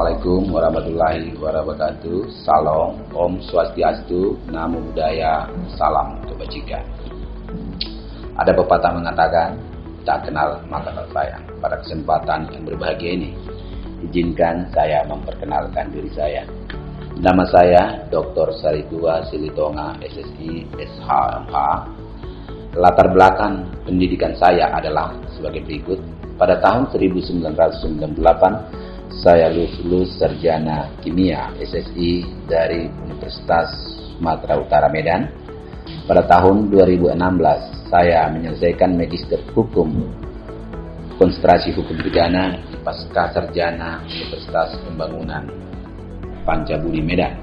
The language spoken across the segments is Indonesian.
Assalamualaikum warahmatullahi wabarakatuh. Salam, Om Swastiastu, Namo Buddhaya, Salam Kebajikan. Ada pepatah mengatakan, tak kenal maka tak sayang. Pada kesempatan yang berbahagia ini, izinkan saya memperkenalkan diri saya. Nama saya Dr. Saritua Silitonga, SSI, SHMH. Latar belakang pendidikan saya adalah sebagai berikut. Pada tahun 1998, saya lulus sarjana kimia SSI dari Universitas Sumatera Utara Medan. Pada tahun 2016, saya menyelesaikan magister hukum konsentrasi hukum pidana di Pasca Sarjana Universitas Pembangunan Pancabudi Medan.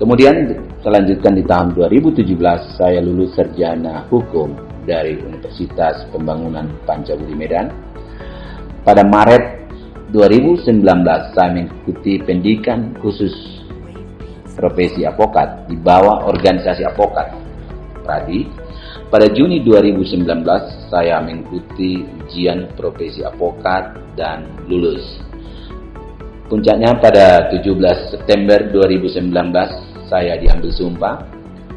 Kemudian selanjutkan di tahun 2017, saya lulus sarjana hukum dari Universitas Pembangunan Pancabudi Medan. Pada Maret 2019, saya mengikuti pendidikan khusus profesi advokat di bawah organisasi advokat Pradi. Pada Juni 2019, saya mengikuti ujian profesi advokat dan lulus. Puncaknya pada 17 September 2019, saya diambil sumpah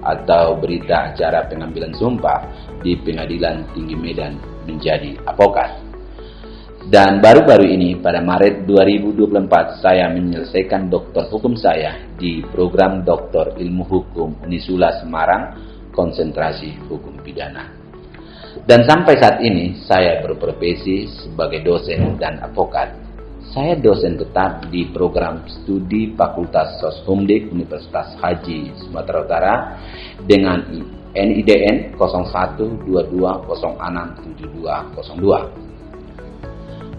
atau berita acara pengambilan sumpah di Pengadilan Tinggi Medan menjadi advokat. Dan baru-baru ini pada Maret 2024 saya menyelesaikan doktor hukum saya di program Doktor Ilmu Hukum Unisula Semarang konsentrasi hukum pidana. Dan sampai saat ini saya berprofesi sebagai dosen dan advokat. Saya dosen tetap di program studi Fakultas Soshumdik Universitas Haji Sumatera Utara dengan NIDN 0122067202.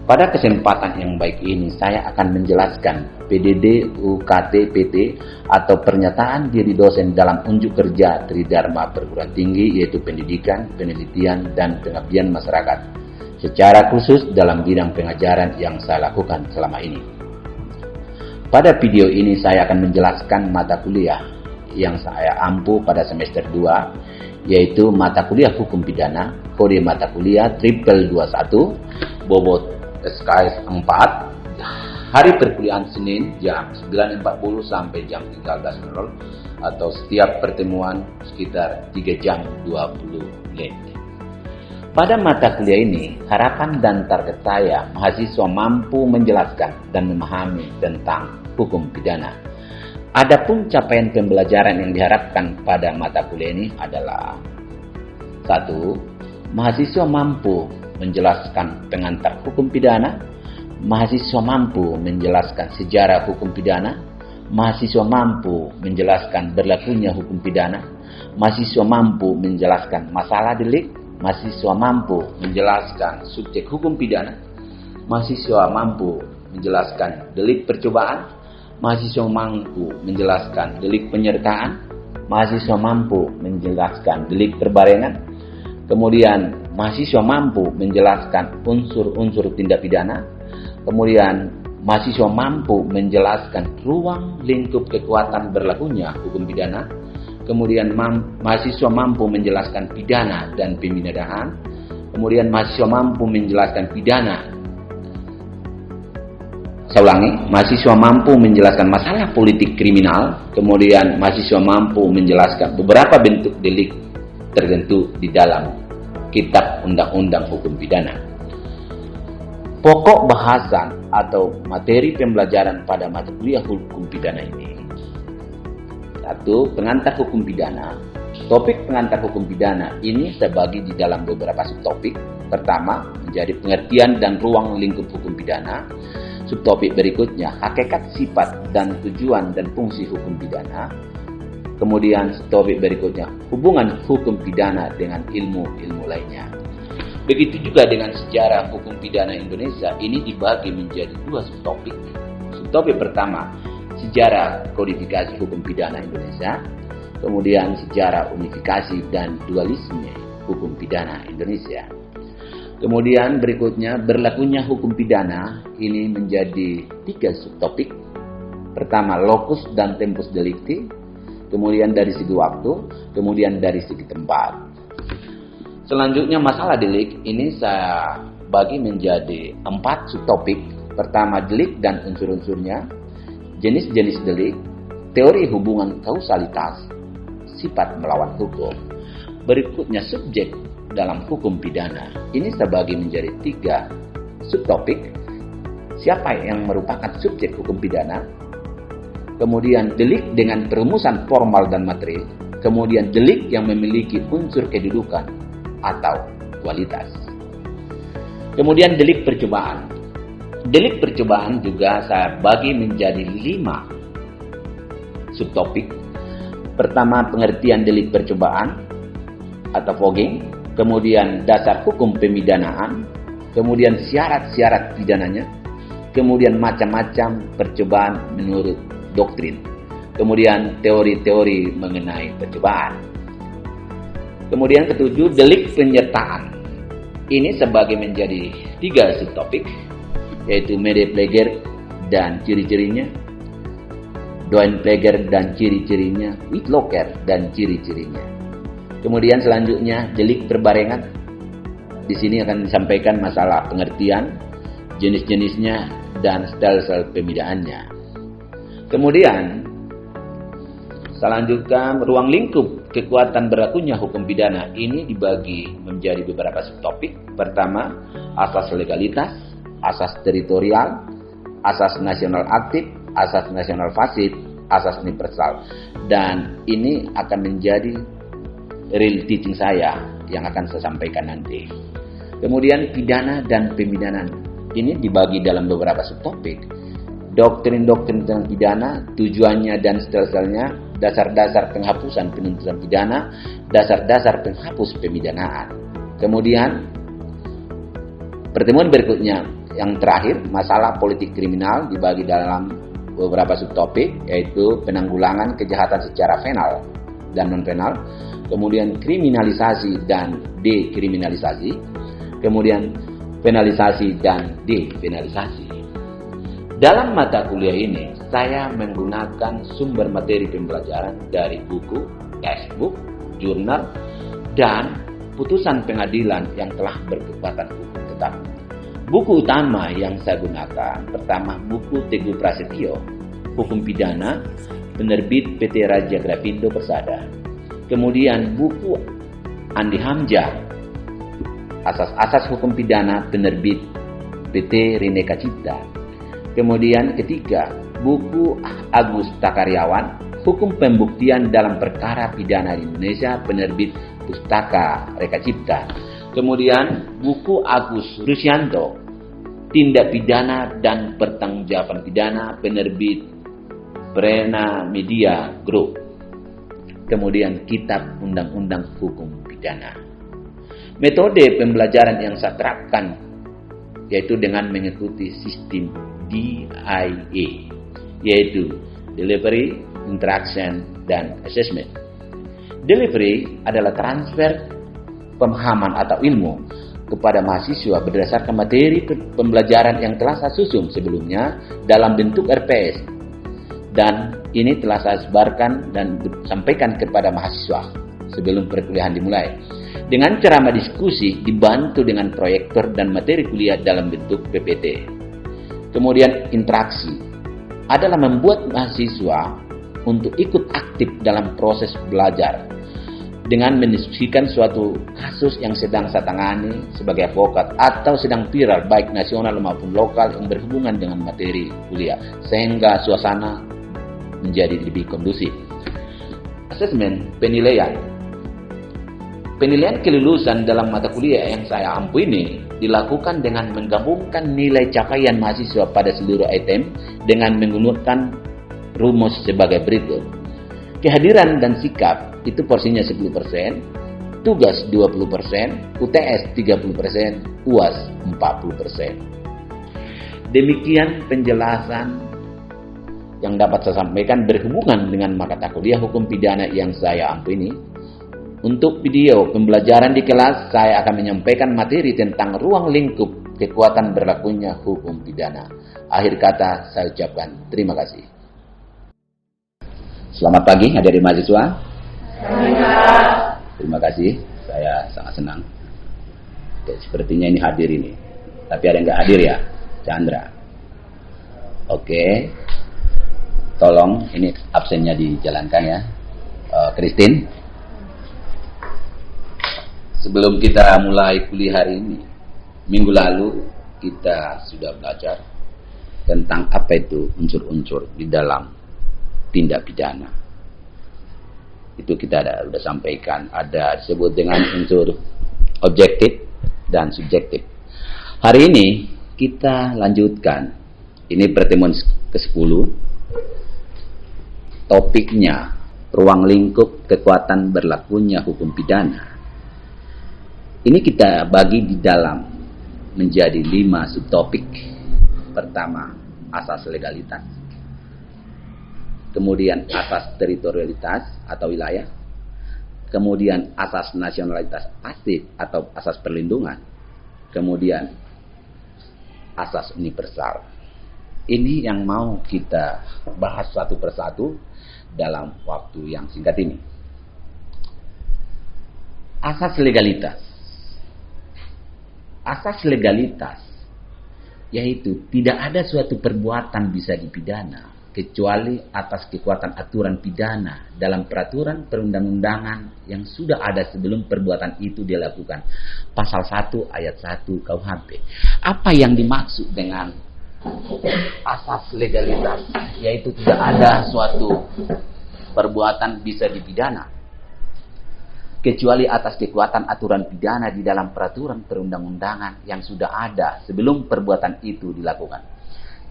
Pada kesempatan yang baik ini, saya akan menjelaskan PDD UKT PT atau pernyataan diri dosen dalam unjuk kerja Tridharma Perguruan Tinggi, yaitu pendidikan, penelitian, dan pengabdian masyarakat. Secara khusus dalam bidang pengajaran yang saya lakukan selama ini. Pada video ini saya akan menjelaskan mata kuliah yang saya ampu pada semester 2, yaitu mata kuliah hukum pidana, kode mata kuliah 0021, bobot SKS 4, hari perkuliahan Senin jam 9.40 sampai jam 13.00 atau setiap pertemuan sekitar 3 jam 20 menit. Pada mata kuliah ini, harapan dan target saya mahasiswa mampu menjelaskan dan memahami tentang hukum pidana. Adapun capaian pembelajaran yang diharapkan pada mata kuliah ini adalah 1. Mahasiswa mampu menjelaskan pengantar hukum pidana, mahasiswa mampu menjelaskan sejarah hukum pidana, mahasiswa mampu menjelaskan berlakunya hukum pidana, mahasiswa mampu menjelaskan masalah delik, mahasiswa mampu menjelaskan subjek hukum pidana, mahasiswa mampu menjelaskan delik percobaan, mahasiswa mampu menjelaskan delik penyertaan, mahasiswa mampu menjelaskan delik perbarengan, kemudian mahasiswa mampu menjelaskan unsur-unsur tindak pidana. Kemudian mahasiswa mampu menjelaskan ruang lingkup kekuatan berlakunya hukum pidana. Kemudian mahasiswa mampu menjelaskan pidana dan pembinaan. Kemudian mahasiswa mampu menjelaskan pidana. Saya ulangi, mahasiswa mampu menjelaskan masalah politik kriminal. Kemudian mahasiswa mampu menjelaskan beberapa bentuk delik tertentu di dalam Kitab Undang-Undang Hukum Pidana. Pokok bahasan atau materi pembelajaran pada mata kuliah hukum pidana ini. 1. Pengantar hukum pidana. Topik pengantar hukum pidana ini saya bagi di dalam beberapa subtopik. Pertama, menjadi pengertian dan ruang lingkup hukum pidana. Subtopik berikutnya, hakikat, sifat, dan tujuan dan fungsi hukum pidana. Kemudian topik berikutnya, hubungan hukum pidana dengan ilmu-ilmu lainnya. Begitu juga dengan sejarah hukum pidana Indonesia, ini dibagi menjadi 2 subtopik. Subtopik pertama, sejarah kodifikasi hukum pidana Indonesia. Kemudian sejarah unifikasi dan dualisme hukum pidana Indonesia. Kemudian berikutnya, berlakunya hukum pidana, ini menjadi 3 subtopik. Pertama, locus dan tempus delicti. Kemudian dari segi waktu, kemudian dari segi tempat. Selanjutnya masalah delik ini saya bagi menjadi 4 subtopik. Pertama, delik dan unsur-unsurnya, jenis-jenis delik, teori hubungan kausalitas, sifat melawan hukum. Berikutnya, subjek dalam hukum pidana. Ini terbagi menjadi 3 subtopik. Siapa yang merupakan subjek hukum pidana? Kemudian delik dengan perumusan formal dan materi. Kemudian delik yang memiliki unsur kedudukan atau kualitas. Kemudian delik percobaan. Delik percobaan juga saya bagi menjadi 5 subtopik. Pertama, pengertian delik percobaan atau fogging. Kemudian dasar hukum pemidanaan. Kemudian syarat-syarat pidananya. Kemudian macam-macam percobaan menurut doktrin. Kemudian teori-teori mengenai percobaan. Kemudian ketujuh, delik penyertaan. Ini sebagai menjadi 3 subtopik, yaitu mede pleger dan ciri-cirinya, doen pleger dan ciri-cirinya, witloker dan ciri-cirinya. Kemudian selanjutnya delik perbarengan. Di sini akan disampaikan masalah pengertian, jenis-jenisnya dan style-style pemidaannya. Kemudian selanjutnya ruang lingkup kekuatan berlakunya hukum pidana. Ini dibagi menjadi beberapa subtopik. Pertama, asas legalitas, asas teritorial, asas nasional aktif, asas nasional fasid, asas universal. Dan ini akan menjadi real teaching saya yang akan saya sampaikan nanti. Kemudian pidana dan pemidanaan. Ini dibagi dalam beberapa subtopik. Doktrin-doktrin tentang pidana, tujuannya dan style-stylenya, dasar-dasar penghapusan penuntutan pidana, dasar-dasar penghapus pemidanaan. Kemudian pertemuan berikutnya yang terakhir, masalah politik kriminal, dibagi dalam beberapa subtopik, yaitu penanggulangan kejahatan secara penal dan non-penal, kemudian kriminalisasi dan dekriminalisasi, kemudian penalisasi dan depenalisasi. Dalam mata kuliah ini, saya menggunakan sumber materi pembelajaran dari buku, textbook, jurnal, dan putusan pengadilan yang telah berkekuatan hukum tetap. Buku utama yang saya gunakan, pertama buku Teguh Prasetyo, Hukum Pidana, penerbit PT Raja Grafindo Persada. Kemudian buku Andi Hamzah, Asas-asas Hukum Pidana, penerbit PT Rineka Cipta. Kemudian ketiga, buku Agus Takaryawan, Hukum Pembuktian dalam Perkara Pidana di Indonesia, penerbit Pustaka Reka Cipta. Kemudian buku Agus Rusyanto, Tindak Pidana dan Pertanggungjawaban Pidana, penerbit Prena Media Group. Kemudian Kitab Undang-Undang Hukum Pidana. Metode pembelajaran yang saya terapkan yaitu dengan mengikuti sistem DIA, yaitu Delivery, Interaction, dan Assessment. Delivery adalah transfer pemahaman atau ilmu kepada mahasiswa berdasarkan materi pembelajaran yang telah saya susun sebelumnya dalam bentuk RPS, dan ini telah saya sebarkan dan sampaikan kepada mahasiswa sebelum perkuliahan dimulai dengan ceramah diskusi dibantu dengan proyektor dan materi kuliah dalam bentuk PPT. Kemudian interaksi adalah membuat mahasiswa untuk ikut aktif dalam proses belajar dengan mendiskusikan suatu kasus yang sedang saya tangani sebagai advokat atau sedang viral baik nasional maupun lokal yang berhubungan dengan materi kuliah, sehingga suasana menjadi lebih kondusif. Asesmen penilaian. Penilaian kelulusan dalam mata kuliah yang saya ampu ini dilakukan dengan menggabungkan nilai capaian mahasiswa pada seluruh item dengan menggunakan rumus sebagai berikut. Kehadiran dan sikap itu porsinya 10%, tugas 20%, UTS 30%, UAS 40%. Demikian penjelasan yang dapat saya sampaikan berhubungan dengan mata kuliah hukum pidana yang saya ampu ini. Untuk video pembelajaran di kelas, saya akan menyampaikan materi tentang ruang lingkup kekuatan berlakunya hukum pidana. Akhir kata saya ucapkan terima kasih. Selamat pagi adik-adik mahasiswa. Terima kasih, saya sangat senang. Sepertinya ini hadir ini. Tapi ada yang nggak hadir ya, Chandra. Oke. Tolong ini absennya dijalankan ya. Christine. Sebelum kita mulai kuliah hari ini, minggu lalu kita sudah belajar tentang apa itu unsur-unsur di dalam tindak pidana. Itu kita sudah sampaikan, ada disebut dengan unsur objektif dan subjektif. Hari ini kita lanjutkan, ini pertemuan ke-10, topiknya ruang lingkup kekuatan berlakunya hukum pidana. Ini kita bagi di dalam menjadi 5 subtopik. Pertama, asas legalitas. Kemudian asas teritorialitas atau wilayah. Kemudian asas nasionalitas pasif atau asas perlindungan. Kemudian asas universal. Ini yang mau kita bahas satu persatu dalam waktu yang singkat ini. Asas legalitas. Asas legalitas yaitu tidak ada suatu perbuatan bisa dipidana kecuali atas kekuatan aturan pidana dalam peraturan perundang-undangan yang sudah ada sebelum perbuatan itu dilakukan. Pasal 1 ayat 1 KUHP. Apa yang dimaksud dengan asas legalitas? Yaitu tidak ada suatu perbuatan bisa dipidana kecuali atas kekuatan aturan pidana di dalam peraturan perundang-undangan yang sudah ada sebelum perbuatan itu dilakukan.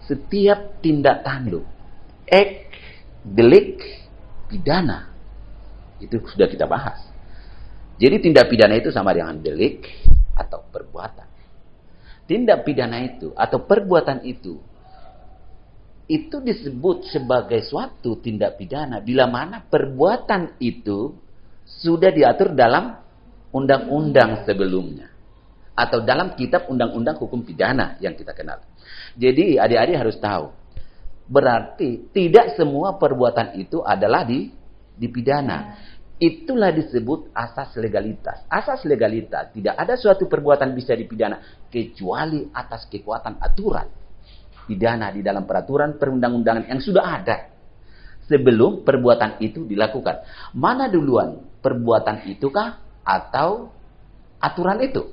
Setiap tindak tanduk, delik, pidana, itu sudah kita bahas. Jadi tindak pidana itu sama dengan delik atau perbuatan. Tindak pidana itu atau perbuatan itu disebut sebagai suatu tindak pidana bila mana perbuatan itu sudah diatur dalam undang-undang sebelumnya atau dalam kitab undang-undang hukum pidana yang kita kenal. Jadi adik-adik harus tahu, berarti tidak semua perbuatan itu adalah dipidana. Itulah disebut asas legalitas. Asas legalitas, tidak ada suatu perbuatan bisa dipidana kecuali atas kekuatan aturan pidana di dalam peraturan perundang-undangan yang sudah ada sebelum perbuatan itu dilakukan. Mana duluan? Perbuatan itukah atau aturan itu?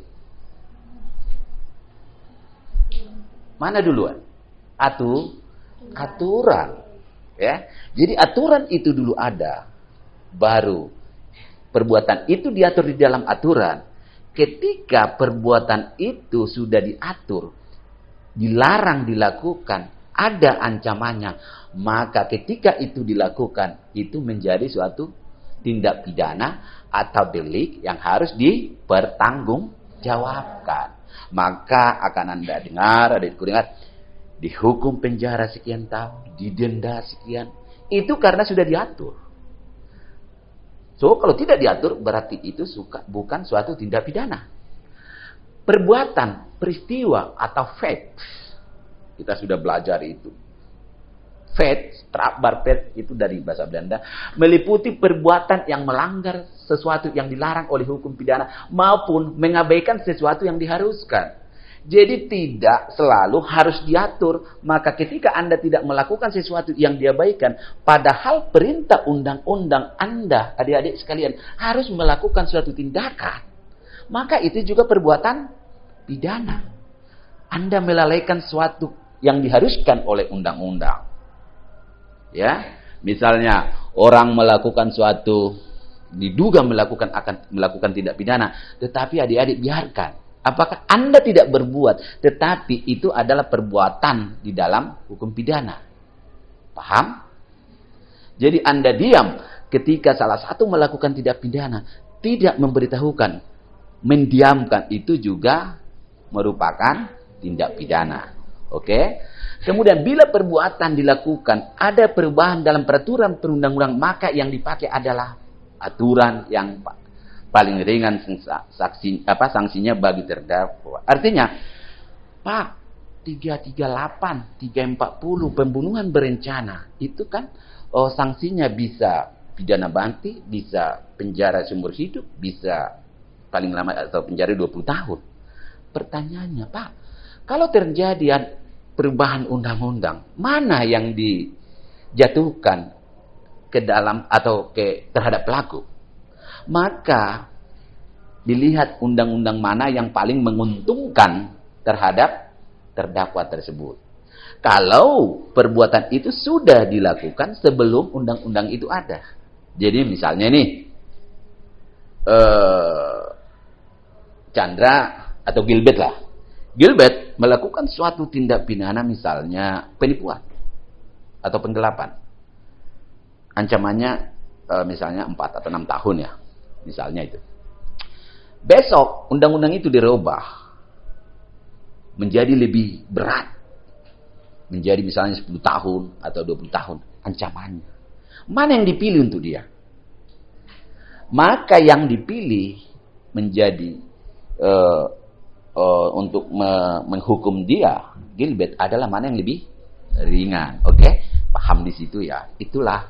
Mana duluan? Aturan. Ya. Jadi aturan itu dulu ada, baru perbuatan itu diatur di dalam aturan. Ketika perbuatan itu sudah diatur, dilarang dilakukan, ada ancamannya, maka ketika itu dilakukan, itu menjadi suatu tindak pidana atau delik yang harus dipertanggungjawabkan. Maka akan Anda dengar, dihukum penjara sekian tahun, didenda sekian. Itu karena sudah diatur. So, kalau tidak diatur, berarti itu bukan suatu tindak pidana. Perbuatan, peristiwa, atau fact. Kita sudah belajar itu. Fact, strafbaar itu dari bahasa Belanda, meliputi perbuatan yang melanggar sesuatu yang dilarang oleh hukum pidana maupun mengabaikan sesuatu yang diharuskan. Jadi tidak selalu harus diatur. Maka ketika Anda tidak melakukan sesuatu yang diabaikan, padahal perintah undang-undang Anda, adik-adik sekalian, harus melakukan suatu tindakan, maka itu juga perbuatan pidana. Anda melalaikan sesuatu yang diharuskan oleh undang-undang. Ya, misalnya orang melakukan suatu, diduga akan melakukan tindak pidana, tetapi adik-adik biarkan. Apakah Anda tidak berbuat, tetapi itu adalah perbuatan di dalam hukum pidana? Paham? Jadi Anda diam ketika salah satu melakukan tindak pidana, tidak memberitahukan, mendiamkan, itu juga merupakan tindak pidana. Oke? Kemudian bila perbuatan dilakukan ada perubahan dalam peraturan perundang-undangan, maka yang dipakai adalah aturan yang paling ringan sanksinya bagi terdakwa. Artinya, Pak, 338, 340 pembunuhan berencana itu kan sanksinya bisa pidana banti, bisa penjara seumur hidup, bisa paling lama atau penjara 20 tahun. Pertanyaannya, Pak, kalau terjadi perubahan undang-undang, mana yang dijatuhkan ke dalam atau terhadap pelaku, maka dilihat undang-undang mana yang paling menguntungkan terhadap terdakwa tersebut. Kalau perbuatan itu sudah dilakukan sebelum undang-undang itu ada. Jadi misalnya nih, Chandra atau Gilbert lah. Gilbert melakukan suatu tindak pidana misalnya penipuan atau penggelapan. Ancamannya misalnya 4 atau 6 tahun ya. Misalnya itu. Besok undang-undang itu dirubah menjadi lebih berat. Menjadi misalnya 10 tahun atau 20 tahun ancamannya. Mana yang dipilih untuk dia? Maka yang dipilih menjadi untuk menghukum dia, Gilbert, adalah mana yang lebih ringan. Oke? Paham di situ ya. Itulah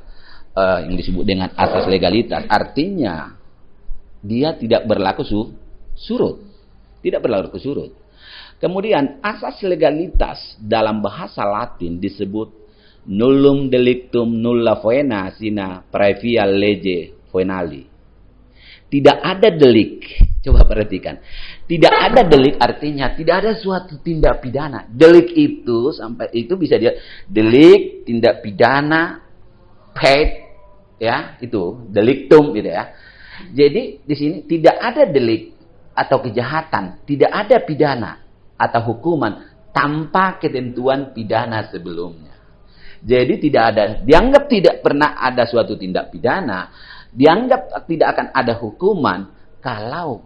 yang disebut dengan asas legalitas. Artinya dia tidak berlaku surut. Tidak berlaku surut. Kemudian asas legalitas dalam bahasa Latin disebut nullum delictum nulla poena sine praevia lege poenali. Tidak ada delik. Coba perhatikan. Tidak ada delik artinya tidak ada suatu tindak pidana. Delik itu sampai itu bisa dia delik, tindak pidana, paid, ya itu delictum gitu ya. Jadi di sini tidak ada delik atau kejahatan, tidak ada pidana atau hukuman tanpa ketentuan pidana sebelumnya. Jadi tidak ada, dianggap tidak pernah ada suatu tindak pidana, dianggap tidak akan ada hukuman kalau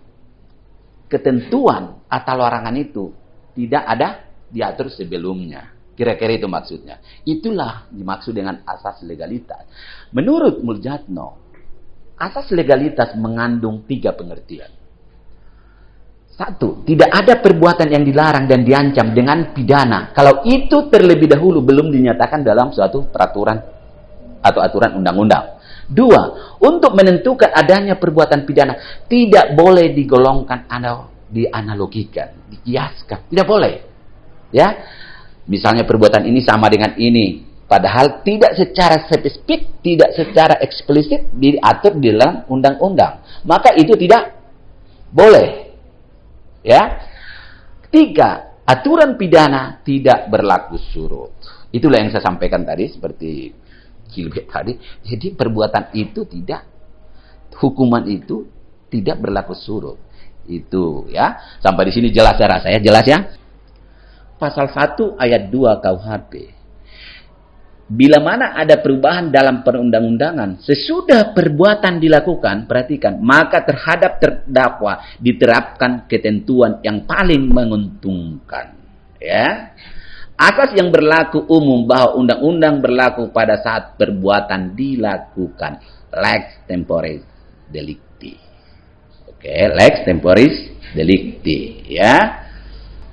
ketentuan atau larangan itu tidak ada diatur sebelumnya. Kira-kira itu maksudnya. Itulah dimaksud dengan asas legalitas. Menurut Muljatno, asas legalitas mengandung 3 pengertian. 1, tidak ada perbuatan yang dilarang dan diancam dengan pidana kalau itu terlebih dahulu belum dinyatakan dalam suatu peraturan atau aturan undang-undang. 2, untuk menentukan adanya perbuatan pidana tidak boleh digolongkan atau dianalogikan, dikiaskan, tidak boleh. Ya, misalnya perbuatan ini sama dengan ini, padahal tidak secara spesifik, tidak secara eksplisit diatur di dalam undang-undang, maka itu tidak boleh. Ya. 3, aturan pidana tidak berlaku surut. Itulah yang saya sampaikan tadi seperti Gilbert tadi. Jadi perbuatan itu tidak, hukuman itu tidak berlaku surut. Itu ya. Sampai di sini jelas ya rasanya, jelas ya. Pasal 1 ayat 2 KUHP. Bila mana ada perubahan dalam perundang-undangan sesudah perbuatan dilakukan, perhatikan, maka terhadap terdakwa diterapkan ketentuan yang paling menguntungkan. Ya. Asas yang berlaku umum bahwa undang-undang berlaku pada saat perbuatan dilakukan. Lex temporis delicti. Oke, lex temporis delicti. Ya.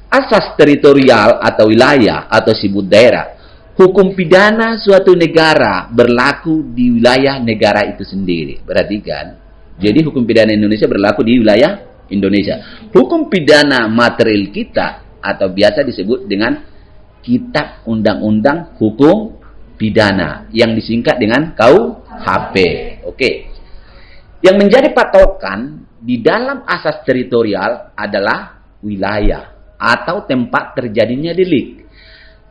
Asas teritorial atau wilayah atau disebut daerah. Hukum pidana suatu negara berlaku di wilayah negara itu sendiri. Perhatikan. Jadi hukum pidana Indonesia berlaku di wilayah Indonesia. Hukum pidana material kita atau biasa disebut dengan Kitab Undang-Undang Hukum Pidana yang disingkat dengan KUHP. Oke. Yang menjadi patokan di dalam asas teritorial adalah wilayah atau tempat terjadinya delik.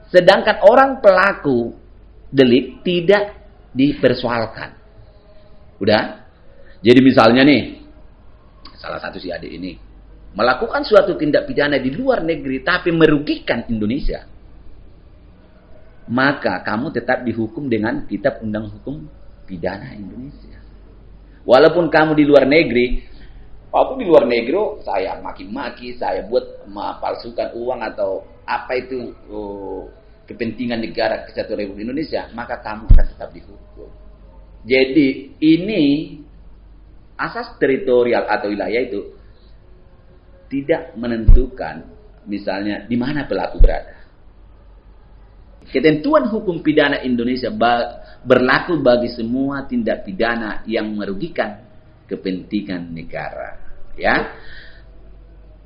Sedangkan orang pelaku delik tidak dipersoalkan. Udah? Jadi misalnya nih, salah satu si adik ini melakukan suatu tindak pidana di luar negeri tapi merugikan Indonesia. Maka kamu tetap dihukum dengan Kitab Undang Hukum Pidana Indonesia. Walaupun kamu di luar negeri, aku di luar negeri, saya maki-maki, saya buat mempalsukan uang atau apa itu kepentingan negara Kesatuan Republik Indonesia, maka kamu akan tetap dihukum. Jadi ini asas teritorial atau wilayah itu tidak menentukan misalnya di mana pelaku berada. Ketentuan hukum pidana Indonesia berlaku bagi semua tindak pidana yang merugikan kepentingan negara. Ya.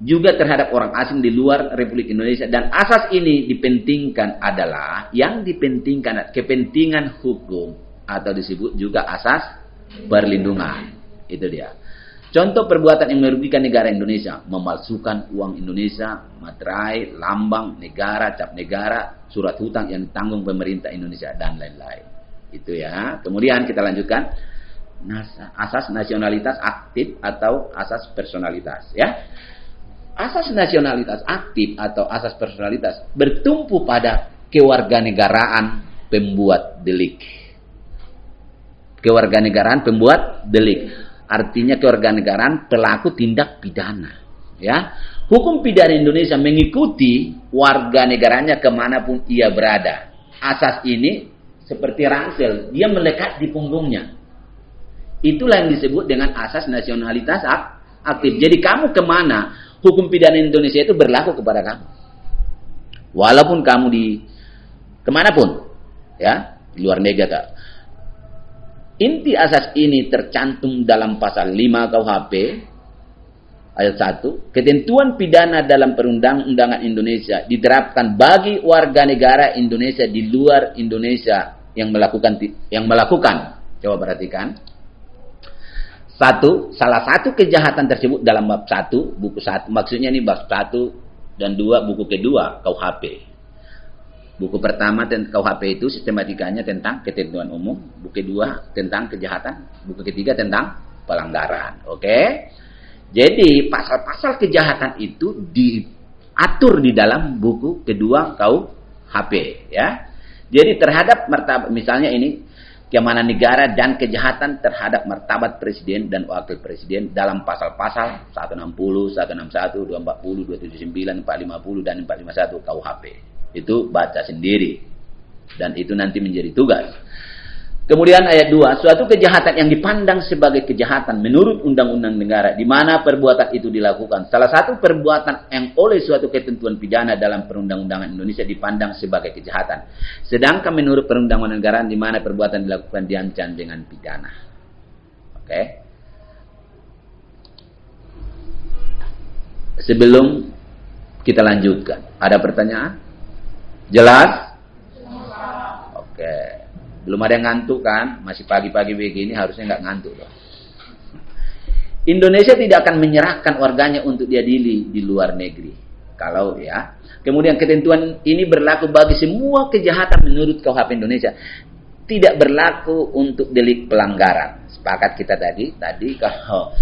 juga terhadap orang asing di luar Republik Indonesia. Dan asas ini dipentingkan adalah yang dipentingkan kepentingan hukum atau disebut juga asas perlindungan. Itu dia. Contoh perbuatan yang merugikan negara Indonesia, memalsukan uang Indonesia, materai, lambang negara, cap negara, surat hutang yang ditanggung pemerintah Indonesia dan lain-lain. Itu ya. Kemudian kita lanjutkan asas nasionalitas aktif atau asas personalitas ya. Asas nasionalitas aktif atau asas personalitas bertumpu pada kewarganegaraan pembuat delik. Kewarganegaraan pembuat delik. Artinya kewarganegaraan pelaku tindak pidana. Ya, hukum pidana Indonesia mengikuti warga negaranya kemanapun ia berada. Asas ini seperti ransel, dia melekat di punggungnya. Itulah yang disebut dengan asas nasionalitas aktif. Jadi kamu kemana, hukum pidana Indonesia itu berlaku kepada kamu. Walaupun kamu di kemanapun, ya, di luar negara. Inti asas ini tercantum dalam pasal 5 KUHP ayat 1. Ketentuan pidana dalam perundang-undangan Indonesia diterapkan bagi warga negara Indonesia di luar Indonesia yang melakukan. Coba perhatikan. Salah satu kejahatan tersebut dalam bab 1, buku 1, maksudnya ini bab 1 dan 2 buku kedua KUHP. Buku pertama KUHP itu sistematikanya tentang ketentuan umum, buku kedua tentang kejahatan, buku ketiga tentang pelanggaran. Oke? Jadi pasal-pasal kejahatan itu diatur di dalam buku kedua KUHP ya. Jadi terhadap martabat, misalnya ini keamanan negara dan kejahatan terhadap martabat presiden dan wakil presiden dalam pasal-pasal 160, 161, 240, 279, 450 dan 451 KUHP. Itu baca sendiri. Dan itu nanti menjadi tugas. Kemudian ayat 2, suatu kejahatan yang dipandang sebagai kejahatan menurut undang-undang negara di mana perbuatan itu dilakukan. Salah satu perbuatan yang oleh suatu ketentuan pidana dalam perundang-undangan Indonesia dipandang sebagai kejahatan. Sedangkan menurut perundang-undangan negara di mana perbuatan dilakukan diancam dengan pidana. Oke. Sebelum kita lanjutkan, ada pertanyaan? Jelas? Oke. Belum ada yang ngantuk kan? Masih pagi-pagi begini harusnya nggak ngantuk loh. Indonesia tidak akan menyerahkan warganya untuk diadili di luar negeri. Kalau ya. Kemudian ketentuan ini berlaku bagi semua kejahatan menurut KUHP Indonesia. Tidak berlaku untuk delik pelanggaran. Sepakat kita tadi kalau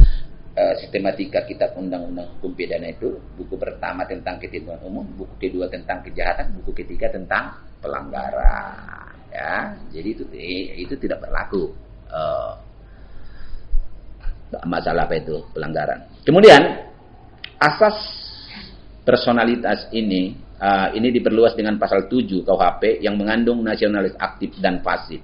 sistematika kitab undang-undang hukum pidana itu buku pertama tentang ketentuan umum, buku kedua tentang kejahatan, buku ketiga tentang pelanggaran. Ya, jadi itu tidak berlaku masalah apa itu pelanggaran. Kemudian asas personalitas ini diperluas dengan pasal 7 KUHP yang mengandung nasionalis aktif dan pasif.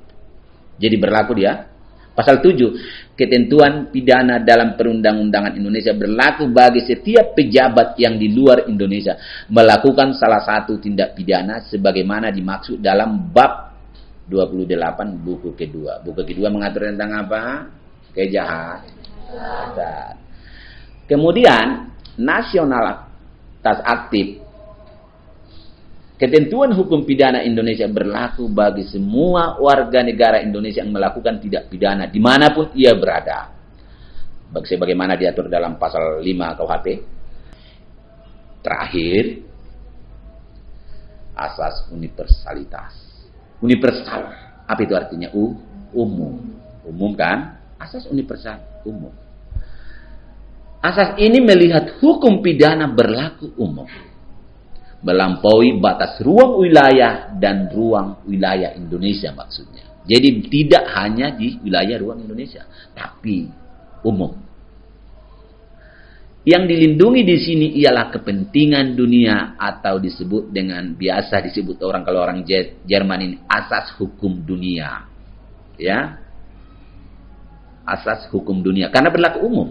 Jadi berlaku dia. Pasal 7, ketentuan pidana dalam perundang-undangan Indonesia berlaku bagi setiap pejabat yang di luar Indonesia melakukan salah satu tindak pidana sebagaimana dimaksud dalam bab 28 buku kedua. Buku kedua mengatur tentang apa? Kejahatan. Kemudian, nasionalitas aktif. Ketentuan hukum pidana Indonesia berlaku bagi semua warga negara Indonesia yang melakukan tindak pidana dimanapun ia berada. Sebagaimana diatur dalam pasal 5 KUHP. Terakhir, asas universalitas. Universal, apa itu artinya? Umum. Umum kan? Asas universal, umum. Asas ini melihat hukum pidana berlaku umum. Melampaui batas ruang wilayah dan ruang wilayah Indonesia maksudnya. Jadi tidak hanya di wilayah ruang Indonesia, tapi umum. Yang dilindungi di sini ialah kepentingan dunia atau disebut dengan biasa disebut kalau orang Jerman ini asas hukum dunia. Ya. Asas hukum dunia karena berlaku umum.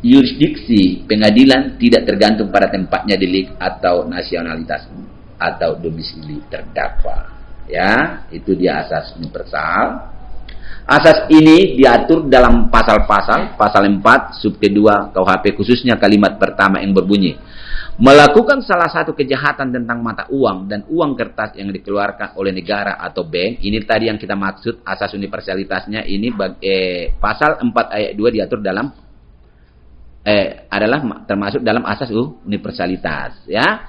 Yurisdiksi pengadilan tidak tergantung pada tempatnya delik atau nasionalitas atau domisili terdakwa. Ya, itu dia asas universal. Asas ini diatur dalam pasal 4 sub kedua KUHP, khususnya kalimat pertama yang berbunyi melakukan salah satu kejahatan tentang mata uang dan uang kertas yang dikeluarkan oleh negara atau bank. Ini tadi yang kita maksud asas universalitasnya ini pasal 4 ayat 2 diatur dalam adalah termasuk dalam asas universalitas, ya.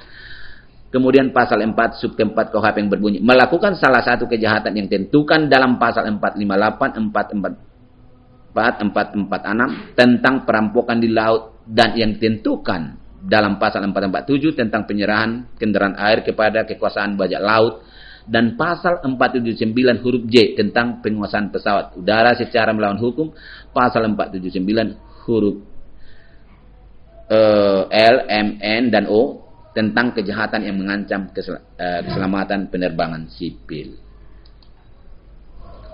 Kemudian pasal 4 sub keempat KUHP yang berbunyi melakukan salah satu kejahatan yang ditentukan dalam pasal 458, 446 tentang perampokan di laut dan yang ditentukan dalam pasal 447 tentang penyerahan kendaraan air kepada kekuasaan bajak laut dan pasal 479 huruf J tentang penguasaan pesawat udara secara melawan hukum, pasal 479 huruf L, M, N, dan O tentang kejahatan yang mengancam keselamatan penerbangan sipil.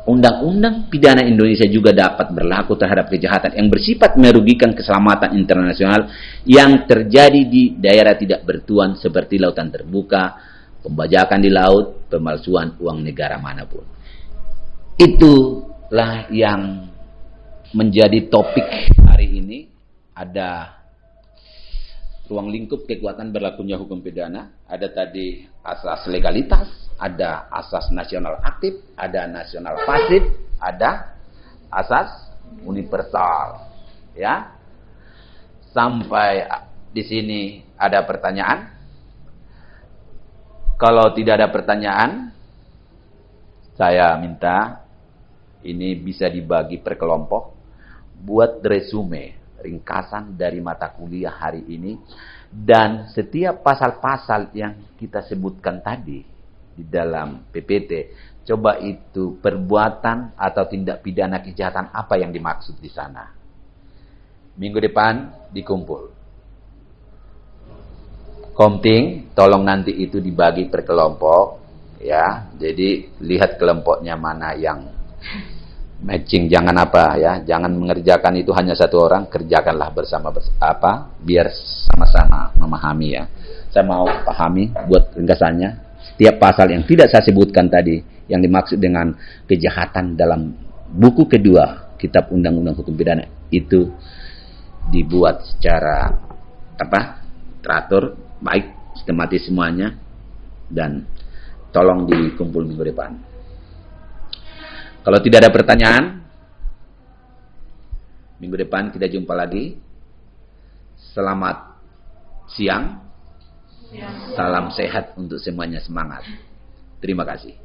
Undang-undang pidana Indonesia juga dapat berlaku terhadap kejahatan yang bersifat merugikan keselamatan internasional yang terjadi di daerah tidak bertuan seperti lautan terbuka, pembajakan di laut, pemalsuan uang negara manapun. Itulah yang menjadi topik hari ini. Ada ruang lingkup kekuatan berlakunya hukum pidana, ada tadi asas legalitas, ada asas nasional aktif, ada nasional pasif, ada asas universal. Ya. Sampai di sini ada pertanyaan? Kalau tidak ada pertanyaan, saya minta ini bisa dibagi per kelompok, buat resume ringkasan dari mata kuliah hari ini, dan setiap pasal-pasal yang kita sebutkan tadi di dalam PPT, coba itu perbuatan atau tindak pidana kejahatan apa yang dimaksud di sana. Minggu depan dikumpul. Komting, tolong nanti itu dibagi per kelompok, ya. Jadi lihat kelompoknya mana yang matching, jangan jangan mengerjakan itu hanya satu orang, kerjakanlah bersama biar sama-sama memahami, ya. Saya mau pahami buat ringkasannya setiap pasal yang tidak saya sebutkan tadi yang dimaksud dengan kejahatan dalam buku kedua Kitab Undang-Undang Hukum Pidana itu dibuat secara teratur, baik, sistematis semuanya, dan tolong dikumpul minggu depan. Kalau tidak ada pertanyaan, minggu depan kita jumpa lagi. Selamat siang. Salam sehat untuk semuanya, semangat. Terima kasih.